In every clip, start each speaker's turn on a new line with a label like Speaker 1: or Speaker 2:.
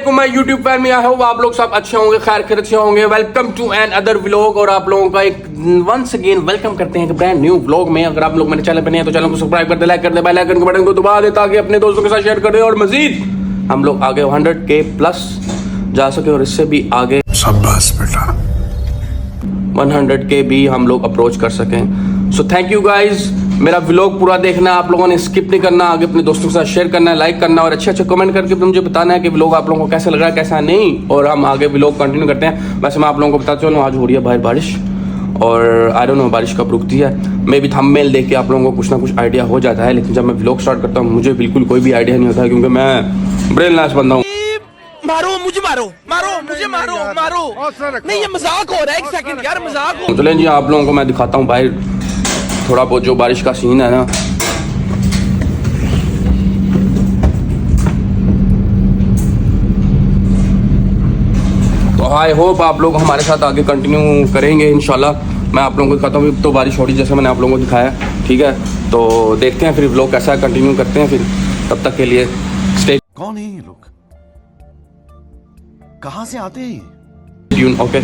Speaker 1: अस्सलामुअलैकुम my YouTube family. I hope आप लोग सब अच्छे होंगे, खैर खैरियत से होंगे। Welcome to another vlog और आप लोगों का एक वंस अगेन वेलकम करते हैं एक ब्रांड न्यू व्लॉग में। अगर आप लोग मेरे चैनल पर नए हैं तो चैनल को सब्सक्राइब कर दे, लाइक कर दे, बेल आइकन के बटन को दबा दे ताकि अपने दोस्तों के साथ शेयर कर दे और मजीद हम लोग आगे 100K प्लस जा सके और इससे भी आगे
Speaker 2: शाबाश बेटा
Speaker 1: 100K भी हम लोग अप्रोच कर सकें। So thank you guys. मेरा व्लॉग पूरा देखना है, आप लोगों ने स्किप नहीं करना, आगे अपने दोस्तों के साथ शेयर करना है, लाइक करना और अच्छे अच्छे कमेंट करके मुझे बताना है कि व्लॉग आप लोगों को कैसा लग रहा है कैसा नहीं, और हम आगे व्लॉग कंटिन्यू करते हैं। वैसे मैं आप लोगों को बताता चलूँ, आज हो रही है बाहर बारिश और आई डोंट नो बारिश कब रुकती है। मे भी थंबनेल देख के आप लोगों को कुछ ना कुछ आइडिया हो जाता है, लेकिन जब मैं व्लॉग स्टार्ट करता हूँ मुझे बिल्कुल कोई भी आइडिया नहीं होता है, क्योंकि मैं ब्रेन लैस बंदा हूँ।
Speaker 3: मारो मुझे, मारो मारो मुझे, मारो मारो नहीं, ये मजाक हो रहा है। एक सेकंड यार, मजाक हो।
Speaker 1: चलें जी, आप लोगों को मैं दिखाता हूँ बाहर थोड़ा बहुत जो बारिश का सीन है ना। तो आई होप आप लोग हमारे साथ आगे कंटिन्यू करेंगे इंशाल्लाह। मैं आप लोगों को दिखाता हूँ, तो बारिश हो रही जैसे मैंने आप लोगों को दिखाया, ठीक है। तो देखते हैं फिर व्लॉग कैसा कंटिन्यू करते हैं। फिर तब तक के लिए स्टे
Speaker 2: कौन है ये लोग, कहां से आते हैं?
Speaker 1: Tune okay.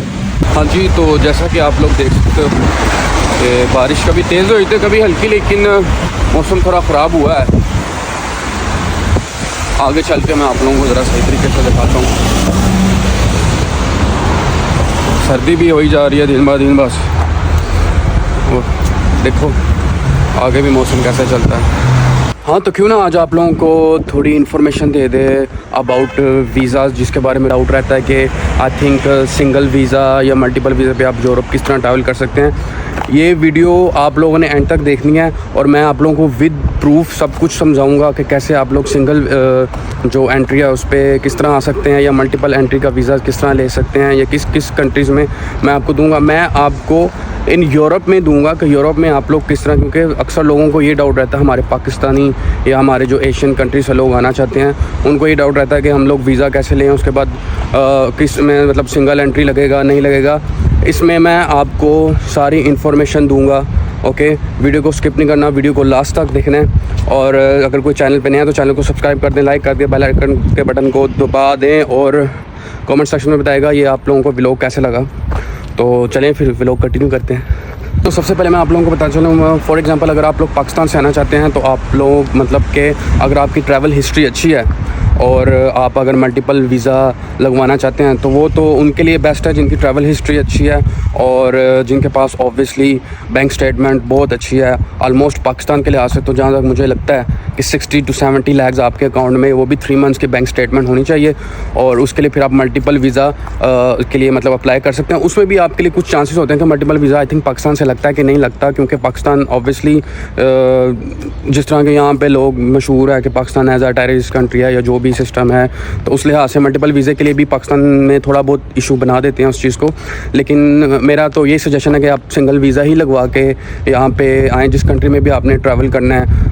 Speaker 1: हाँ जी, तो जैसा कि आप लोग देख सकते हो कि बारिश कभी तेज़ हुई थी कभी हल्की, लेकिन मौसम थोड़ा ख़राब हुआ है। आगे चल के मैं आप लोगों को ज़रा सही तरीके से दिखाता हूँ। सर्दी भी हो जा रही है दिन ब दिन बस। वो देखो आगे भी मौसम कैसा चलता है। हाँ, तो क्यों ना आज आप लोगों को थोड़ी information they they about visas, जिसके बारे में डाउट रहता है कि आई थिंक सिंगल वीज़ा या मल्टीपल वीज़ा पे आप यूरोप किस तरह ट्रैवल कर सकते हैं। ये वीडियो आप लोगों ने एंड तक देखनी है और मैं आप लोगों को विद प्रूफ सब कुछ समझाऊंगा कि कैसे आप लोग सिंगल जो एंट्री है उस पर किस तरह आ सकते हैं, या मल्टीपल एंट्री का वीज़ा किस तरह ले सकते हैं, या किस किस कंट्रीज़ में मैं आपको दूंगा। मैं आपको इन यूरोप में दूंगा कि यूरोप में आप लोग किस तरह, क्योंकि अक्सर लोगों को ये डाउट रहता है, हमारे पाकिस्तानी या हमारे जो एशियन कंट्री से लोग आना चाहते हैं उनको ये डाउट रहता है कि हम लोग वीज़ा कैसे लें, उसके बाद किस में मतलब सिंगल एंट्री लगेगा नहीं लगेगा। इसमें मैं आपको सारी इन्फॉर्मेशन दूंगा, ओके। वीडियो को स्किप नहीं करना, वीडियो को लास्ट तक देखना है। और अगर कोई चैनल पे नहीं है तो चैनल को सब्सक्राइब कर दें, लाइक कर दें, बेल आइकन के बटन को दबा दें और कमेंट सेक्शन में बताएगा ये आप लोगों को व्लॉग कैसे लगा। तो चलें फिर व्लॉग कंटिन्यू करते हैं। तो सबसे पहले मैं आप लोगों को बता चलूँ, फॉर एग्जांपल अगर आप लोग पाकिस्तान से आना चाहते हैं तो आप लोग मतलब कि अगर आपकी ट्रैवल हिस्ट्री अच्छी है और आप अगर मल्टीपल वीज़ा लगवाना चाहते हैं तो वो तो उनके लिए बेस्ट है जिनकी ट्रैवल हिस्ट्री अच्छी है और जिनके पास ऑब्वियसली बैंक स्टेटमेंट बहुत अच्छी है। ऑलमोस्ट पाकिस्तान के लिहाज से तो जहाँ तक मुझे लगता है कि 60 to 70 लाख आपके अकाउंट में, वो भी 3 मंथ्स की बैंक स्टेटमेंट होनी चाहिए। और उसके लिए फिर आप मल्टीपल वीज़ा के लिए मतलब अप्लाई कर सकते हैं। उसमें भी आपके लिए कुछ चांसेस होते हैं कि multiple visa I think Pakistan से लगता है कि नहीं लगता, क्योंकि पाकिस्तान ऑब्वियसली जिस तरह के यहाँ पे लोग मशहूर है कि Pakistan as a terrorist country है या जो भी सिस्टम है, तो उस लिहाज से मल्टीपल वीज़े के लिए भी पाकिस्तान में थोड़ा बहुत इशू बना देते हैं उस चीज़ को। लेकिन मेरा तो ये सजेशन है कि आप सिंगल वीज़ा ही लगवा के यहाँ पे आएँ, जिस कंट्री में भी आपने ट्रैवल करना है।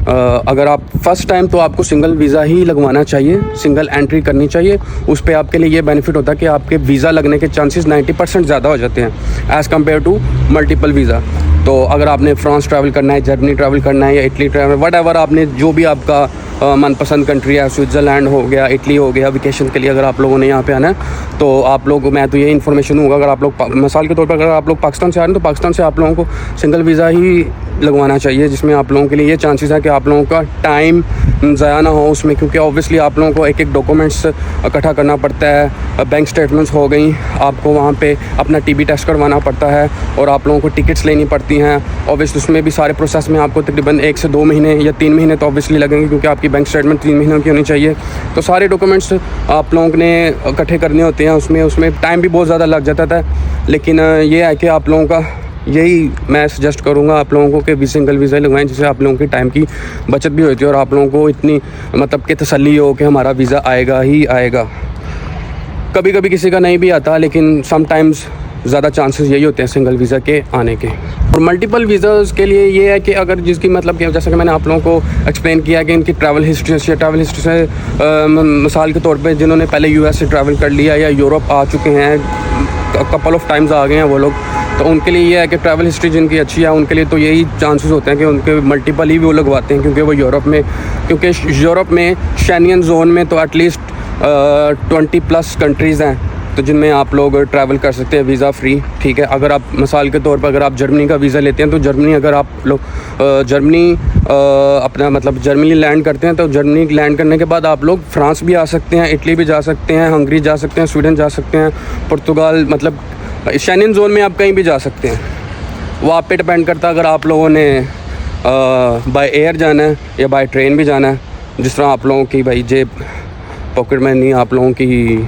Speaker 1: अगर आप फर्स्ट टाइम तो आपको सिंगल वीज़ा ही लगवाना चाहिए, सिंगल एंट्री करनी चाहिए। उस पर आपके लिए ये बेनिफिट होता है कि आपके वीज़ा लगने के चांसेस 90% ज़्यादा हो जाते हैं as compare to multiple visa. तो अगर आपने फ्रांस ट्रैवल करना है, जर्मनी ट्रैवल करना है या इटली ट्रैवल, व्हाटएवर आपने जो भी आपका मनपसंद कंट्री है, स्विट्ज़रलैंड हो गया, इटली हो गया, वेकेशन के लिए अगर आप लोगों ने यहाँ पे आना है तो आप लोग, मैं तो ये इन्फॉर्मेशन दूँगा, अगर आप लोग मिसाल के तौर पर अगर आप लोग पाकिस्तान से आ रहे हैं तो पाकिस्तान से आप लोगों को सिंगल वीज़ा ही लगवाना चाहिए, जिसमें आप लोगों के लिए ये चांसेस है कि आप लोगों का टाइम ज़ाया ना हो उसमें, क्योंकि ऑब्वियसली आप लोगों को एक एक डॉक्यूमेंट्स इकट्ठा करना पड़ता है। बैंक स्टेटमेंट्स हो गई, आपको वहाँ पे अपना TB टेस्ट करवाना पड़ता है और आप लोगों को टिकट्स लेनी पड़ती हैं। ऑब्वियसली उसमें भी सारे प्रोसेस में आपको तकरीबन 1 से 2 महीने या 3 महीने तो ऑब्वियसली लगेंगे, क्योंकि आपकी बैंक स्टेटमेंट 3 महीनों की होनी चाहिए। तो सारे डॉक्यूमेंट्स आप लोगों ने इकट्ठे करने होते हैं, उसमें टाइम भी बहुत ज़्यादा लग जाता था। लेकिन ये है कि आप लोगों का, यही मैं सजेस्ट करूँगा आप लोगों को कि सिंगल वीज़ा लगवाएं, जिससे आप लोगों की टाइम की बचत भी होती है और आप लोगों को इतनी मतलब कि तसल्ली हो कि हमारा वीज़ा आएगा ही आएगा। कभी कभी किसी का नहीं भी आता, लेकिन समटाइम्स ज़्यादा चांसेस यही होते हैं सिंगल वीज़ा के आने के। और मल्टीपल वीज़ाज़ के लिए ये है कि अगर जिसकी मतलब कि जैसा कि मैंने आप लोगों को एक्सप्लेन किया कि इनकी ट्रैवल हिस्ट्री से मिसाल के तौर पे जिन्होंने पहले US से ट्रैवल कर लिया या यूरोप आ चुके हैं, कपल ऑफ टाइम्स आ गए हैं वो लोग, तो उनके लिए ये है कि ट्रैवल हिस्ट्री जिनकी अच्छी है उनके लिए तो यही चांसेस होते हैं कि उनके मल्टीपल ही वो लगवाते हैं, क्योंकि वो यूरोप में, क्योंकि यूरोप में शेंगन जोन में तो एटलीस्ट 20+ कंट्रीज़ हैं तो जिनमें आप लोग ट्रैवल कर सकते हैं वीज़ा फ्री, ठीक है। अगर आप मिसाल के तौर पर अगर आप जर्मनी का वीज़ा लेते हैं तो जर्मनी अगर आप लोग जर्मनी अपना मतलब जर्मनी लैंड करते हैं तो जर्मनी लैंड करने के बाद आप लोग फ्रांस भी आ सकते हैं, इटली भी जा सकते हैं, हंगरी जा सकते हैं, स्वीडन जा सकते हैं, पुर्तगाल, मतलब शेंगन जोन में आप कहीं भी जा सकते हैं। वो आप पे डिपेंड करता है अगर आप लोगों ने बाय एयर जाना है या बाय ट्रेन भी जाना है। जिस तरह आप लोगों की भाई जेब पॉकेट मनी आप लोगों की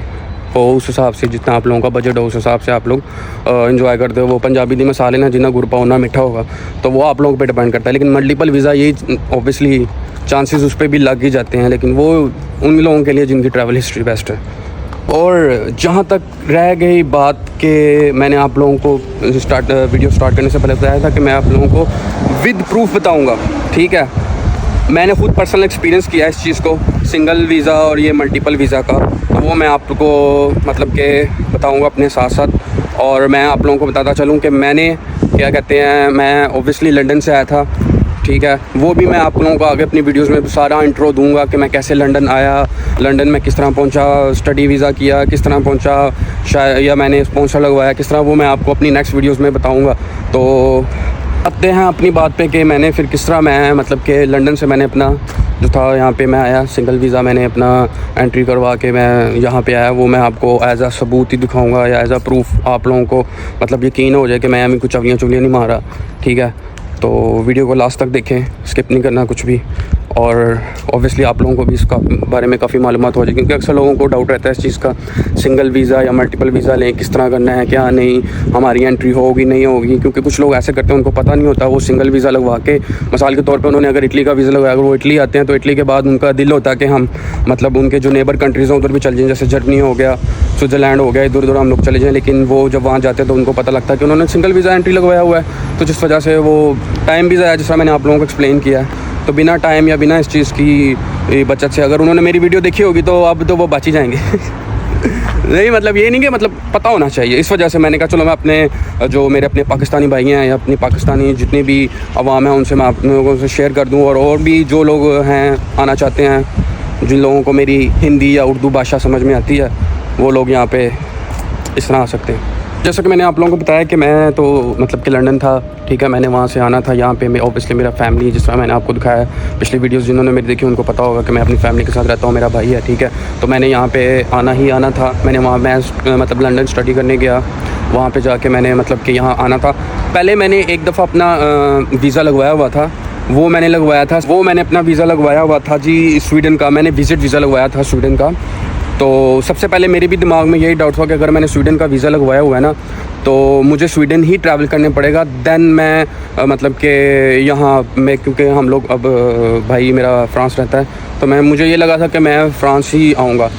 Speaker 1: हो उस हिसाब से, जितना आप लोगों का बजट हो उस हिसाब से आप लोग एंजॉय करते हो। वो पंजाबी दी मसाले ना जितना गुड़ पाओ ना मीठा होगा, तो वो आप लोगों पे डिपेंड करता है। लेकिन मल्टीपल वीज़ा यही ऑब्वियसली चांसेस उस पर भी लग ही जाते हैं, लेकिन वो उन लोगों के लिए जिनकी ट्रैवल हिस्ट्री बेस्ट है। और जहाँ तक रह गई बात कि मैंने आप लोगों को वीडियो स्टार्ट करने से पहले बताया था कि मैं आप लोगों को विद प्रूफ बताऊँगा, ठीक है। मैंने खुद पर्सनल एक्सपीरियंस किया इस चीज़ को, सिंगल वीज़ा और ये मल्टीपल वीज़ा का, तो वो मैं आपको मतलब कि बताऊंगा अपने साथ साथ। और मैं आप लोगों को बताता चलूँ कि मैंने क्या कहते हैं, मैं ओबियसली लंदन से आया था, ठीक है। वो भी मैं आप लोगों को आगे अपनी वीडियोस में सारा इंट्रो दूंगा कि मैं कैसे लंदन आया, लंदन में किस तरह पहुंचा, स्टडी वीज़ा किया, किस तरह पहुंचा, शायद या मैंने स्पॉन्सर लगवाया किस तरह, वो मैं आपको अपनी नेक्स्ट वीडियोस में बताऊंगा। तो आते हैं अपनी बात पे कि मैंने फिर किस तरह मैं मतलब कि लंदन से मैंने अपना जो था यहाँ पे मैं आया, सिंगल वीज़ा मैंने अपना एंट्री करवा के मैं यहाँ पे आया। वो मैं आपको एज़ अ सबूत ही दिखाऊंगा या एज़ अ प्रूफ आप लोगों को मतलब यकीन हो जाए कि मैं कुछ अगलियाँ चुगलियाँ नहीं मारा, ठीक है। तो वीडियो को लास्ट तक देखें, स्किप नहीं करना कुछ भी। और ऑब्वियसली आप लोगों को भी इसका बारे में काफ़ी मालूमात हो जाए, क्योंकि अक्सर लोगों को डाउट रहता है इस चीज़ का, सिंगल वीज़ा या मल्टीपल वीज़ा लें, किस तरह करना है, क्या नहीं, हमारी एंट्री होगी नहीं होगी। क्योंकि कुछ लोग ऐसे करते हैं उनको पता नहीं होता, वो सिंगल वीज़ा लगवा के मिसाल के तौर पर उन्होंने अगर इटली का वीज़ा लगवाया, अगर वो इटली आते हैं तो इटली के बाद उनका दिल होता है कि हम मतलब उनके जो नेबर कंट्रीज़ हैं उधर भी चले जाएँ, जैसे जर्मनी हो गया, स्विट्ज़रलैंड हो गया, इधर उधर हम लोग चले जाएँ। लेकिन वो जब वहाँ जाते हैं तो उनको पता लगता है कि उन्होंने सिंगल वीज़ा एंट्री लगवाया हुआ है, तो जिस वजह से वो टाइम भी ज़ाया, जैसा मैंने आप लोगों को एक्सप्लेन किया है। तो बिना टाइम या बिना इस चीज़ की बचत से, अगर उन्होंने मेरी वीडियो देखी होगी तो अब तो वो बच ही जाएंगे नहीं मतलब ये नहीं कि मतलब पता होना चाहिए, इस वजह से मैंने कहा चलो मैं अपने जो मेरे अपने पाकिस्तानी भाई हैं या अपनी पाकिस्तानी जितनी भी अवाम है उनसे मैं आप लोगों से शेयर कर दूं। और भी जो लोग हैं आना चाहते हैं, जिन लोगों को मेरी हिंदी या उर्दू भाषा समझ में आती है, वो लोग यहाँ पे इस तरह आ सकते हैं। जैसा कि मैंने आप लोगों को बताया कि मैं तो मतलब कि लंदन था, ठीक है। मैंने वहाँ से आना था यहाँ पे, मैं ऑब्वियसली मेरा फैमिली, जिस तरह मैंने आपको दिखाया पिछली वीडियोस जिन्होंने मेरी देखी उनको पता होगा कि मैं अपनी फैमिली के साथ रहता हूँ, मेरा भाई है, ठीक है। तो मैंने यहाँ पे आना ही आना था। मैंने वहाँ मैं मतलब लंदन स्टडी करने गया, वहाँ पे जाके मैंने मतलब कि यहाँ आना था। पहले मैंने एक दफ़ा अपना वीज़ा लगवाया हुआ था, वो मैंने अपना वीज़ा लगवाया हुआ था जी स्वीडन का, मैंने विज़िट वीज़ा लगवाया था स्वीडन का। तो सबसे पहले मेरे भी दिमाग में यही डाउट था कि अगर मैंने स्वीडन का वीज़ा लगवाया हुआ है ना तो मुझे स्वीडन ही ट्रैवल करने पड़ेगा, देन मैं मतलब कि यहाँ मैं, क्योंकि हम लोग अब भाई मेरा फ्रांस रहता है, तो मुझे ये लगा था कि मैं फ्रांस ही आऊँगा।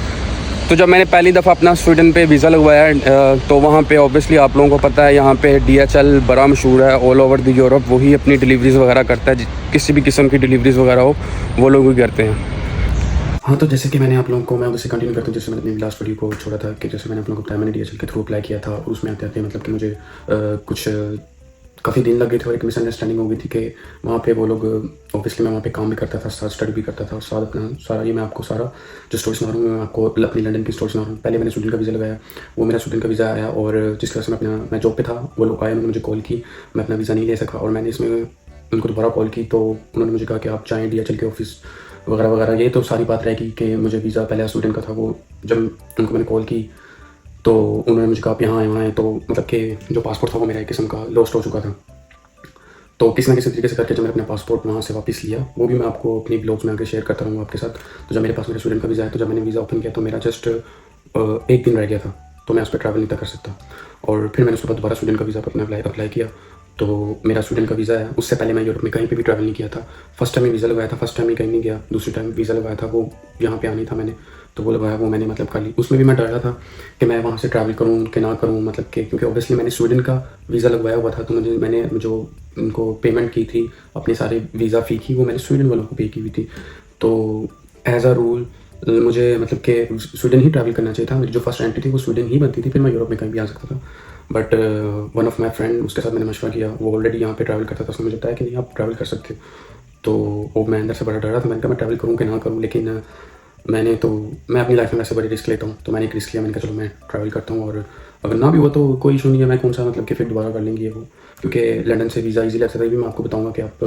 Speaker 1: तो जब मैंने पहली दफ़ा अपना स्वीडन पे वीज़ा लगवाया तो वहाँ पे ऑब्वियसली आप लोगों को पता है यहाँ पे DHL बड़ा मशहूर है ऑल ओवर द यूरोप, वही अपनी डिलीवरीज़ वगैरह करता है, किसी भी किस्म की डिलीवरीज़ वगैरह हो वो लोग ही करते हैं। हाँ, तो जैसे कि मैंने आप लोगों को, मैं उसे कंटिन्यू करता हूँ जैसे मैंने अपनी लास्ट वीडियो को छोड़ा था कि जैसे मैंने आप लोगों को बताया मैंने DHL के थ्रू अप्लाई किया था, और उसमें आते आते मतलब कि मुझे कुछ काफ़ी दिन लग गए थे और एक मिसअंडरस्टैंडिंग हो गई थी कि वहाँ पे वो लोग, ऑब्वियसली मैं वहाँ पे काम भी करता था, साथ स्टडी भी करता था, और साथ अपना सारा ये मैं आपको सारा जो स्टोरी सुना रहा हूँ मैं आपको अपनी लंदन की स्टोरी सुना रहा हूँ। पहले मैंने स्वीडन का वीज़ा लगाया, वो मेरा स्वीडन का वीज़ा आया, और जिस तरह से मैं जॉब पे था वो लोग आए, उन्होंने मुझे कॉल की, मैं अपना वीज़ा नहीं ले सका, और मैंने इसमें उनको दोबारा कॉल की तो उन्होंने मुझे कहा कि आप चाहें DHL के ऑफिस वगैरह वगैरह। ये तो सारी बात रहेगी कि मुझे वीज़ा पहले स्वीडन का था, वो जब उनको मैंने कॉल की तो उन्होंने मुझे कहा आप यहाँ आए तो मतलब कि जो पासपोर्ट था वो मेरा एक किस्म का लॉस्ट हो चुका था। तो किसी न किसी तरीके से करके जब मैंने अपना पासपोर्ट वहाँ से वापस लिया, वो भी मैं आपको अपनी ब्लॉग्स में आगे शेयर करता रहूँगा आपके साथ। तो जब मेरे पास मेरा स्वीडन का वीज़ा है, तो जब मैंने वीज़ा ओपन किया तो मेरा जस्ट 1 दिन रह गया था, तो मैं उस पर ट्रैवल नहीं था कर सकता। और फिर मैंने उसके बाद दोबारा स्वीडन का वीज़ा पर अपना अप्लाई किया, तो मेरा स्वीडन का वीज़ा है। उससे पहले मैं यूरोप में कहीं पे भी ट्रैवल नहीं किया था, फर्स्ट टाइम ही वीज़ा लगाया था, फर्स्ट टाइम ही कहीं नहीं गया, दूसरी टाइम वीज़ा लगाया था वो यहाँ पे आनी था मैंने, तो वो लगाया, वो मैंने मतलब कर ली। उसमें भी मैं डर रहा था कि मैं वहाँ से ट्रैवल करूँ कि ना करूँ, मतलब कि क्योंकि ऑब्वियसली मैंने स्वीडन का वीज़ा लगवाया हुआ था, तो मैंने जो उनको पेमेंट की थी अपनी सारी वीज़ा फ़ी की, वो मैंने स्वीडन वालों को पे की हुई थी। तो एज़ अ रूल मुझे मतलब कि स्वीडन ही ट्रैवल करना चाहिए था, मेरी जो फर्स्ट एंट्री थी वो स्वीडन ही बनती थी, फिर मैं यूरोप में कहीं भी आ सकता था। But one of my friend, उसके साथ मैंने मशवरा किया, वो ऑलरेडी यहाँ पे ट्रैवल करता था, उसने मुझे बताया कि नहीं आप ट्रैवल कर सकते हो। तो वो मैं अंदर से बड़ा डर रहा था, मैंने कहा मैं ट्रैवल करूँ कि ना करूँ, लेकिन मैं अपनी लाइफ में वैसे बड़ी रिस्क लेता हूँ, तो मैंने एक रिस्क लिया, मैंने कहा चलो मैं ट्रैवल करता हूँ, और अगर ना भी हुआ तो कोई इशू नहीं है, मैं कौन सा मतलब कि फिर दोबारा कर लेंगे वो, क्योंकि लंदन से वीज़ा ईजी लग सकता है। भी मैं आपको बताऊँगा कि आप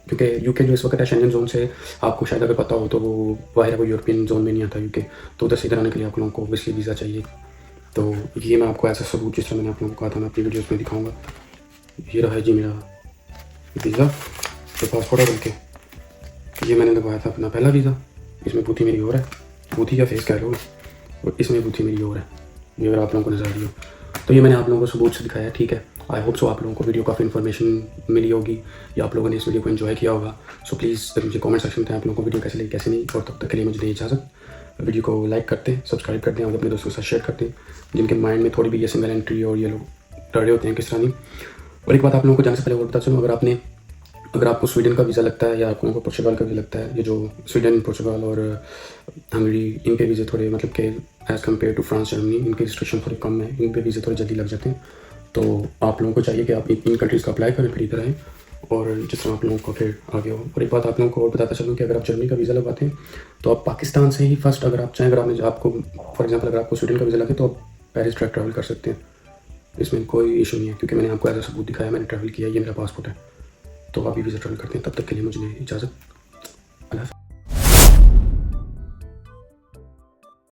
Speaker 1: क्योंकि यूके जो इस वक्त है शेंजन जोन से, आपको शायद अगर पता हो तो वो बाहर वो यूरोपियन जोन में नहीं आता यूके, तो उधर से इधर आने के लिए आप लोगों को ऑब्वियसली वीज़ा चाहिए। तो ये मैं आपको ऐसा सबूत जिस तरह मैंने आप लोगों को कहा था मैं अपनी वीडियोज़ में दिखाऊँगा। ये रहा है जी मेरा वीज़ा, तो पासपोर्ट है, बल्कि ये मैंने लगवाया था अपना पहला वीज़ा, इसमें बूथी मेरी और है, बूथी या फेस कह लो, और इसमें बूथी मेरी और है, ये अगर आप लोगों को नजर आ रही हो। तो ये मैंने आप लोगों को सबूत से दिखाया है, ठीक है। आई होप सो आप लोगों को वीडियो काफ़ी इन्फॉर्मेशन मिली होगी, या आप लोगों ने इस वीडियो को एंजॉय किया होगा। सो प्लीज़ मुझे कमेंट सेक्शन में आप लोगों को वीडियो कैसे लगी कैसे नहीं, और तब तक के लिए मुझे दें इजाज़त। वीडियो को लाइक करते हैं, सब्सक्राइब करते हैं और अपने दोस्तों के साथ शेयर करते हैं जिनके माइंड में थोड़ी भी ये सिंगल एंट्री और ये लोग डरे होते हैं किस तरह नहीं। और एक बात आप लोगों को जाने से पहले और बता चलूँ, अगर आपको स्वीडन का वीज़ा लगता है या आपको पोर्चुगल का वीज़ा लगता है, ये जो स्वीडन, पोर्चुगल और हंगरी, इनके वीज़े थोड़े मतलब कि as compare to France, Germany, इनके रिस्ट्रिक्शन थोड़े कम है, इन पे वीज़े थोड़े जल्दी लग जाते हैं। तो आप लोगों को चाहिए कि आप इन कंट्रीज़ का अप्लाई करें, फिर इधर आएँ, और जिस तरह आप लोगों को फिर आगे हो। और एक बात आप लोगों को और बताता चलूँ कि अगर आप जर्मनी का वीज़ा लगवाते हैं तो आप पाकिस्तान से ही फर्स्ट, अगर आप चाहें, अगर आपको फॉर एग्जाम्पल अगर आपको स्वीडन का वीज़ा लगे तो आप पेरिस ट्रैक ट्रैवल कर सकते हैं, इसमें कोई इशू नहीं है, क्योंकि मैंने आपको ऐसा सबूत दिखाया, मैंने ट्रैवल किया, ये मेरा पासपोर्ट है। तो आप भी वीज़ा ट्रैवल करते हैं, तब तक के लिए मुझे इजाज़त। अल्लाह।